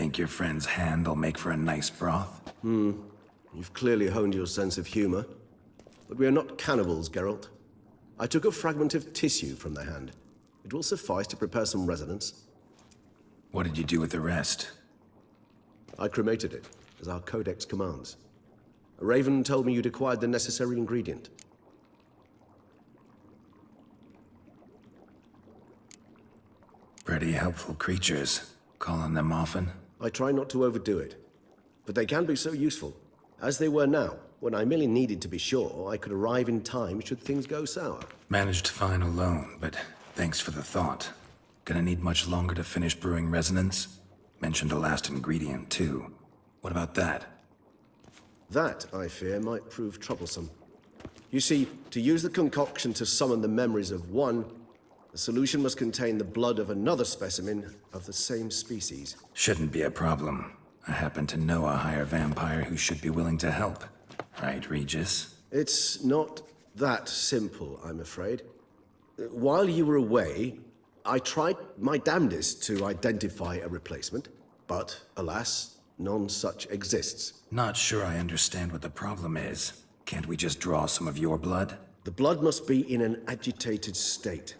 Think your friend's hand'll make for a nice broth? You've clearly honed your sense of humor. But we are not cannibals, Geralt. I took a fragment of tissue from the hand. It will suffice to prepare some resonance. What did you do with the rest? I cremated it, as our codex commands. A raven told me you'd acquired the necessary ingredient. Pretty helpful creatures. Call on them often? I try not to overdo it, but they can be so useful. As they were now, when I merely needed to be sure I could arrive in time should things go sour. Managed fine alone, but thanks for the thought. Gonna need much longer to finish brewing resonance? Mentioned a last ingredient, too. What about that? That, I fear, might prove troublesome. You see, to use the concoction to summon the memories of one, the solution must contain the blood of another specimen of the same species. Shouldn't be a problem. I happen to know a higher vampire who should be willing to help. Right, Regis? It's not that simple, I'm afraid. While you were away, I tried my damnedest to identify a replacement, but alas, none such exists. Not sure I understand what the problem is. Can't we just draw some of your blood? The blood must be in an agitated state.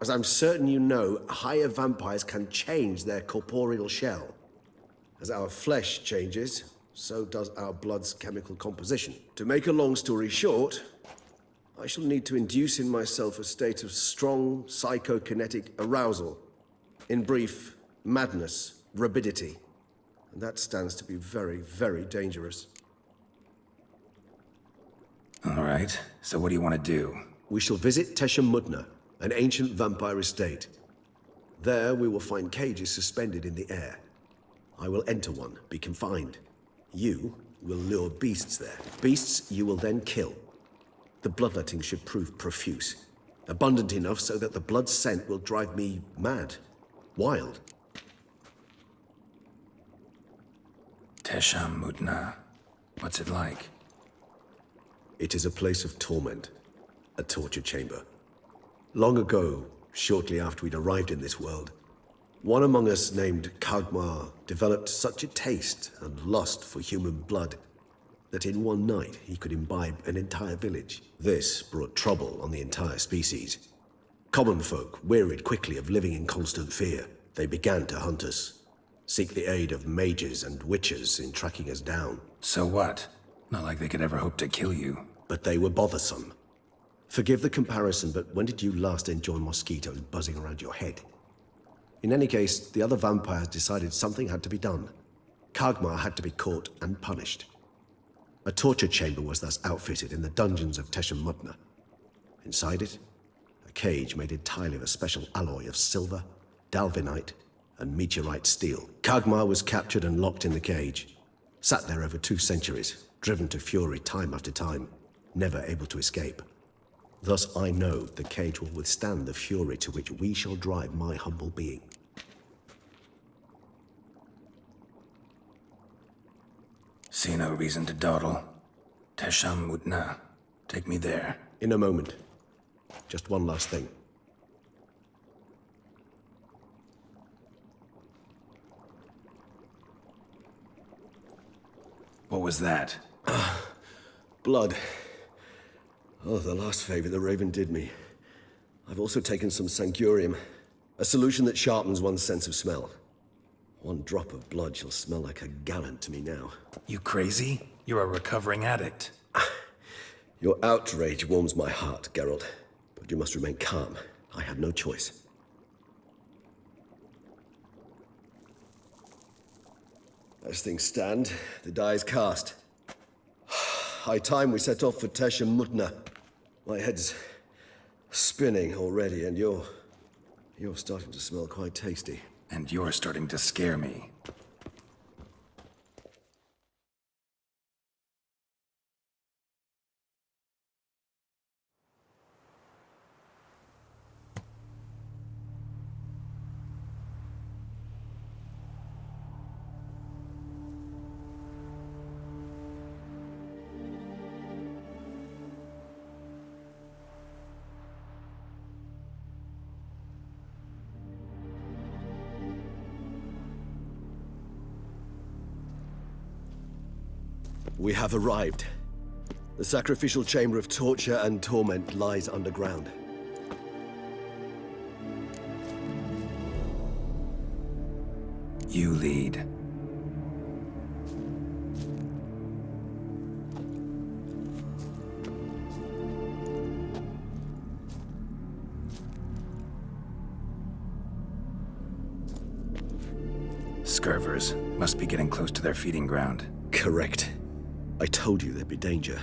As I'm certain you know, higher vampires can change their corporeal shell. As our flesh changes, so does our blood's chemical composition. To make a long story short, I shall need to induce in myself a state of strong psychokinetic arousal. In brief, madness, rabidity. And that stands to be very, very dangerous. All right, so what do you want to do? We shall visit Tesha Mudna, an ancient vampire estate. There we will find cages suspended in the air. I will enter one, be confined. You will lure beasts there. Beasts you will then kill. The bloodletting should prove profuse. Abundant enough so that the blood scent will drive me mad. Wild. Tesha Mudna. What's it like? It is a place of torment. A torture chamber. Long ago, shortly after we'd arrived in this world, one among us named Kagmar developed such a taste and lust for human blood that in one night he could imbibe an entire village. This brought trouble on the entire species. Common folk wearied quickly of living in constant fear. They began to hunt us, seek the aid of mages and witches in tracking us down. So what? Not like they could ever hope to kill you. But they were bothersome. Forgive the comparison, but when did you last enjoy mosquitoes buzzing around your head? In any case, the other vampires decided something had to be done. Kagmar had to be caught and punished. A torture chamber was thus outfitted in the dungeons of Tesha Mudna. Inside it, a cage made entirely of a special alloy of silver, dalvinite, and meteorite steel. Kagmar was captured and locked in the cage. Sat there over 2 centuries, driven to fury time after time, never able to escape. Thus I know the cage will withstand the fury to which we shall drive my humble being. See no reason to dawdle. Tesha Mudna. Take me there. In a moment. Just one last thing. What was that? Blood. Oh, the last favor the Raven did me. I've also taken some Sancurium, a solution that sharpens one's sense of smell. One drop of blood shall smell like a gallon to me now. You crazy? You're a recovering addict. Your outrage warms my heart, Geralt. But you must remain calm. I had no choice. As things stand, the die is cast. High time we set off for Tesha Mudna. My head's spinning already, and you're starting to smell quite tasty. And you're starting to scare me. We have arrived. The sacrificial chamber of torture and torment lies underground. You lead. Scurvers must be getting close to their feeding ground. Correct. I told you there'd be danger.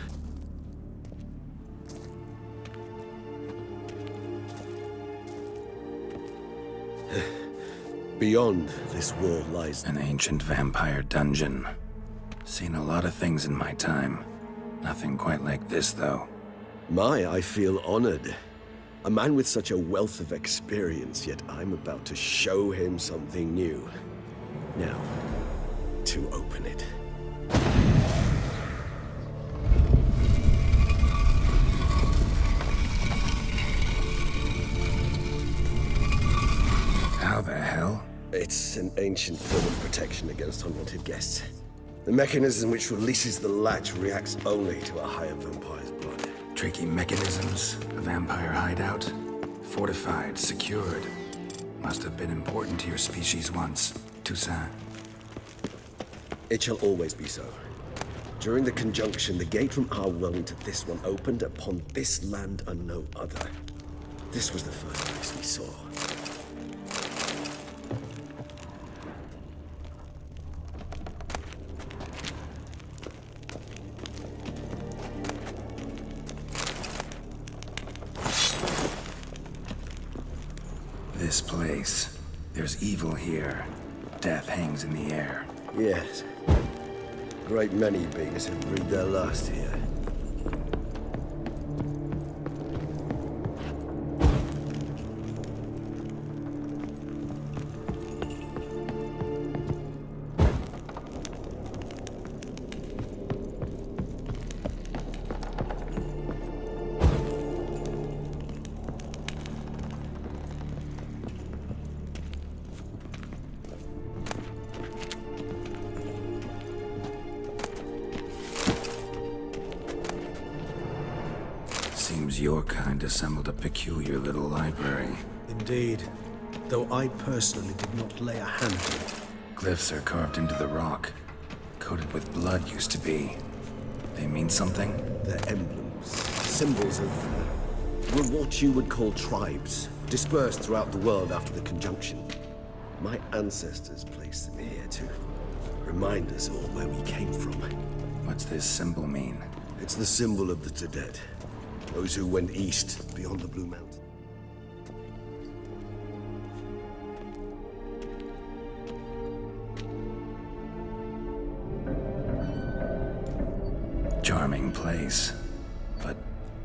Beyond this wall lies An ancient vampire dungeon. Seen a lot of things in my time. Nothing quite like this, though. I feel honored. A man with such a wealth of experience, yet I'm about to show him something new. Now, to open it. How the hell? It's an ancient form of protection against unwanted guests. The mechanism which releases the latch reacts only to a higher vampire's blood. Tricky mechanisms, a vampire hideout. Fortified, secured. Must have been important to your species once, Toussaint. It shall always be so. During the conjunction, the gate from our world into this one opened upon this land and no other. This was the first place we saw. This place. There's evil here. Death hangs in the air. Yes. Great many beings have breathed their last here. Seems your kind assembled a peculiar little library. Indeed, though I personally did not lay a hand on it. Glyphs are carved into the rock. Coated with blood used to be. They mean something? They're emblems, symbols of were what you would call tribes, dispersed throughout the world after the conjunction. My ancestors placed them here to remind us all where we came from. What's this symbol mean? It's the symbol of the dead, those who went east beyond the Blue Mountain. Charming place. But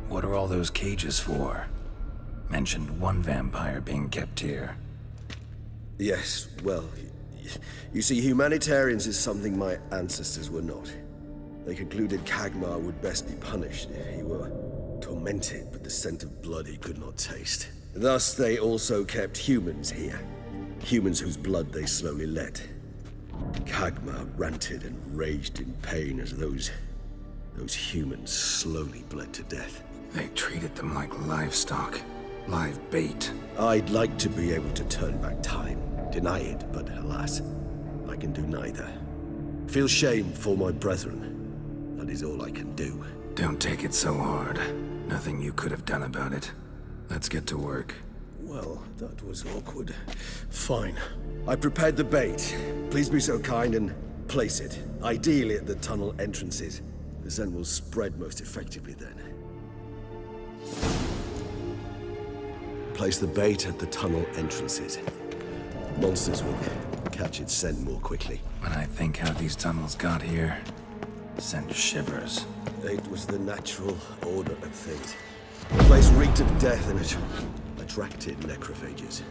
what are all those cages for? Mentioned one vampire being kept here. Yes, well, you see, humanitarians is something my ancestors were not. They concluded Kagmar would best be punished if he were tormented with the scent of blood he could not taste. Thus, they also kept humans here. Humans whose blood they slowly let. Kagmar ranted and raged in pain as those humans slowly bled to death. They treated them like livestock. Live bait. I'd like to be able to turn back time, deny it, but alas, I can do neither. Feel shame for my brethren. That is all I can do. Don't take it so hard. Nothing you could have done about it. Let's get to work. Well, that was awkward. Fine. I prepared the bait. Please be so kind and place it, ideally at the tunnel entrances. The scent will spread most effectively then. Place the bait at the tunnel entrances. Monsters will catch its scent more quickly. When I think how these tunnels got here, send shivers. It was the natural order of things. The place reeked of death and it attracted necrophages.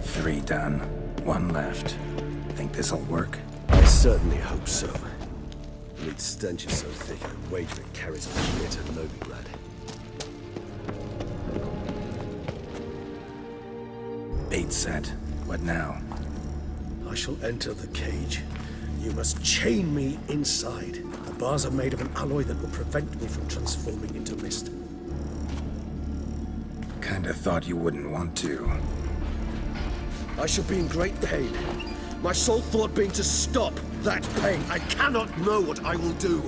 Three done. One left. Think this'll work? I certainly hope so. The meat stench is so thick, I wager it carries a bit of Novigrad. Gate set. What now? I shall enter the cage. You must chain me inside. The bars are made of an alloy that will prevent me from transforming into mist. Kinda thought you wouldn't want to. I shall be in great pain. My sole thought being to stop that pain. I cannot know what I will do.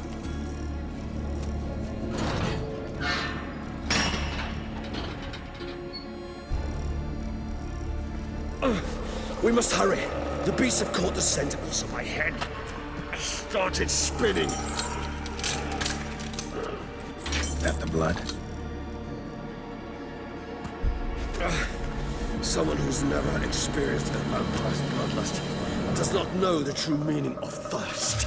We must hurry. The beasts have caught the sentinels on my head. I started spinning. That the blood? Someone who's never experienced a vampire's bloodlust does not know the true meaning of thirst.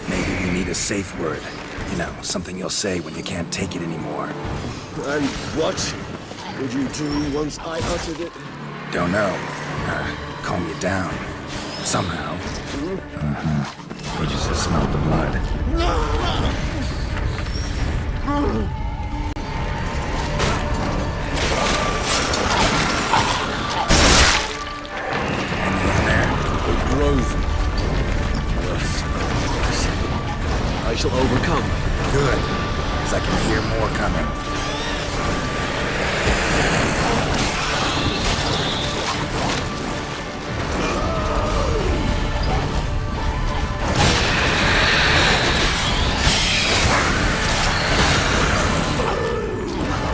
Maybe you need a safe word. You know, something you'll say when you can't take it anymore. And what would you do once I uttered it? Don't know. Calm you down. Somehow. We just smelled the blood. Hang in there. A grove. I shall overcome. Good. Because I can hear more coming.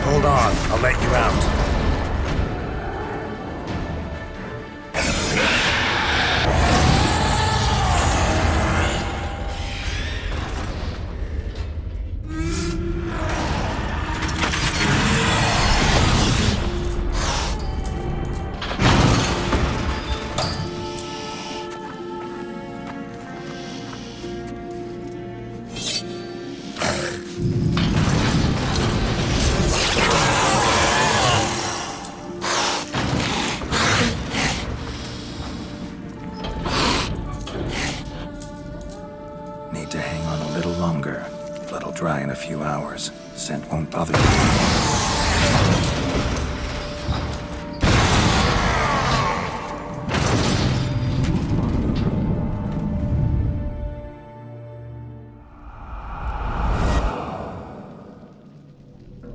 Hold on, I'll let you out. Need to hang on a little longer. Blood'll dry in a few hours. Scent won't bother you.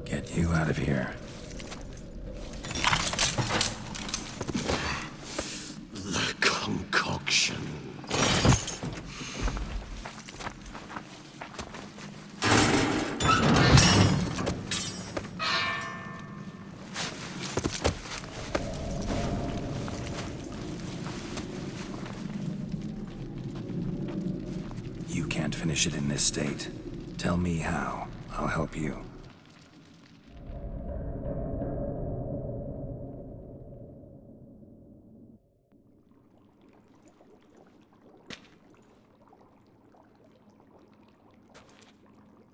Get you out of here. The concoction. You can't finish it in this state. Tell me how. I'll help you.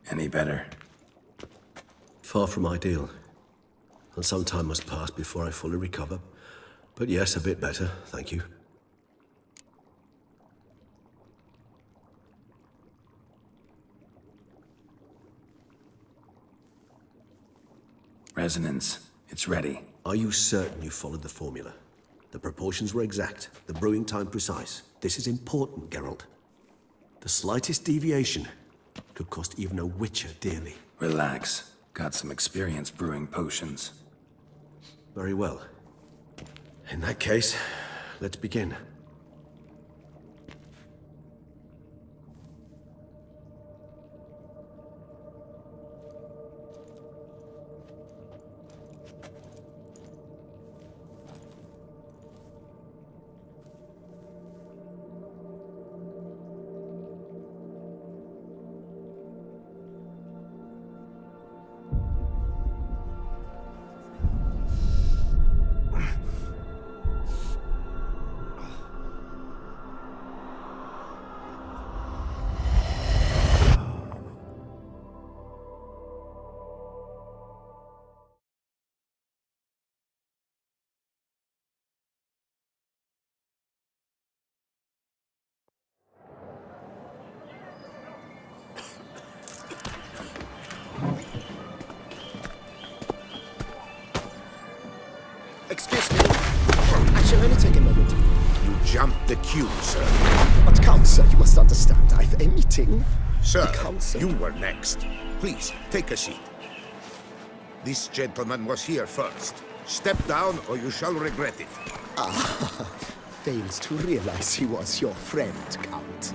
Any better? Far from ideal. And some time must pass before I fully recover. But yes, a bit better, thank you. Resonance. It's ready. Are you certain you followed the formula? The proportions were exact, the brewing time precise. This is important, Geralt. The slightest deviation could cost even a Witcher dearly. Relax. Got some experience brewing potions. Very well. In that case, let's begin. Excuse me. I shall only take a moment. You jumped the queue, sir. But Count, sir, you must understand. I've a meeting. Sir, Counsel. you were next. Please, take a seat. This gentleman was here first. Step down or you shall regret it. Fails to realize he was your friend, Count.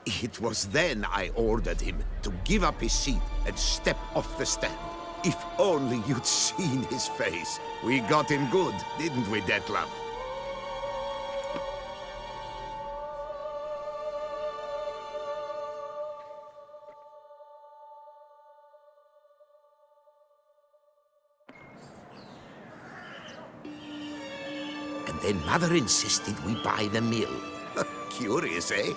It was then I ordered him to give up his seat and step off the stand. If only you'd seen his face. We got him good, didn't we, Detlef? And then Mother insisted we buy the mill. Curious, eh?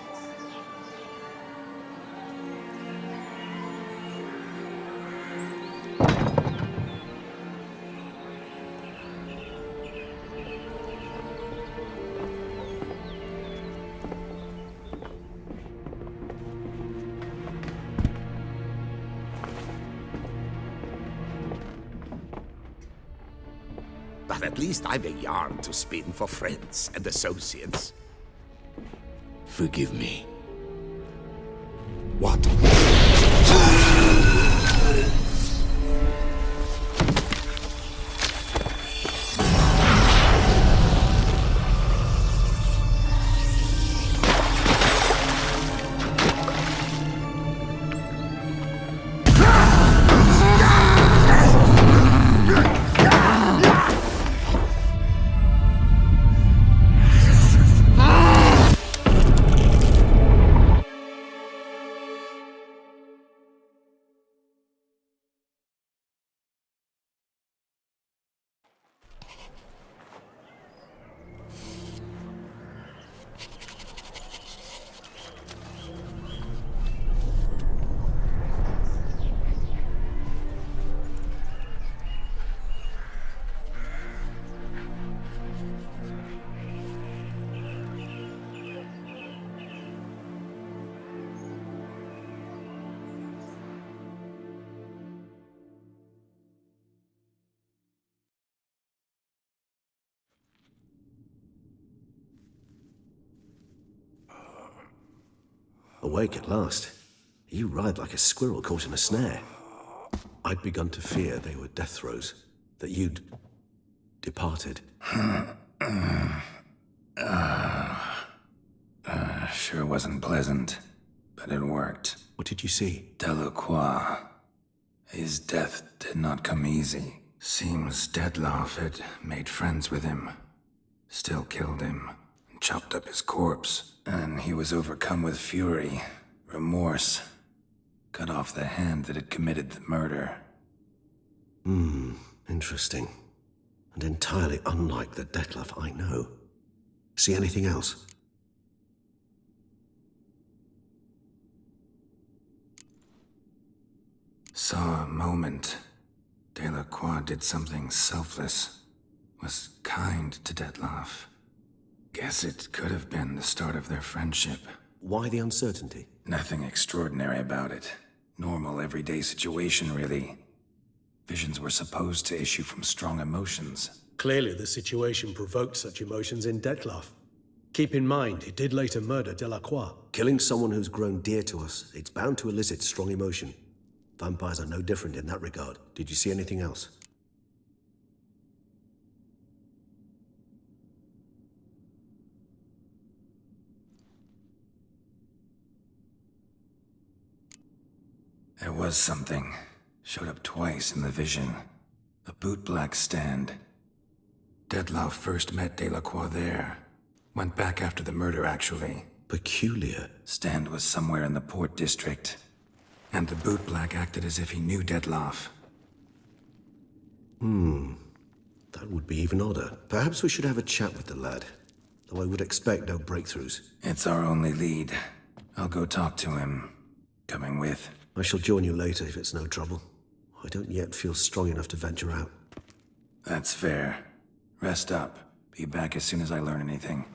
But at least I've a yarn to spin for friends and associates. Forgive me. What? Awake at last. You writhed like a squirrel caught in a snare. I'd begun to fear they were death throes, that you'd departed. Sure wasn't pleasant, but it worked. What did you see? Delacroix. His death did not come easy. Seems Detlef had made friends with him. Still killed him. Chopped up his corpse. And he was overcome with fury, remorse. Cut off the hand that had committed the murder. Interesting. And entirely unlike the Detlef I know. See anything else? Saw a moment. Delacroix did something selfless. Was kind to Detlef. Guess it could have been the start of their friendship. Why the uncertainty? Nothing extraordinary about it. Normal, everyday situation, really. Visions were supposed to issue from strong emotions. Clearly, the situation provoked such emotions in Detlef. Keep in mind, he did later murder Delacroix. Killing someone who's grown dear to us, it's bound to elicit strong emotion. Vampires are no different in that regard. Did you see anything else? There was something. Showed up twice in the vision. A bootblack stand. Detlef first met Delacroix there. Went back after the murder, actually. Peculiar. Stand was somewhere in the Port District. And the bootblack acted as if he knew Detlef. That would be even odder. Perhaps we should have a chat with the lad. though I would expect no breakthroughs. It's our only lead. I'll go talk to him. Coming with. I shall join you later if it's no trouble. I don't yet feel strong enough to venture out. That's fair. Rest up. Be back as soon as I learn anything.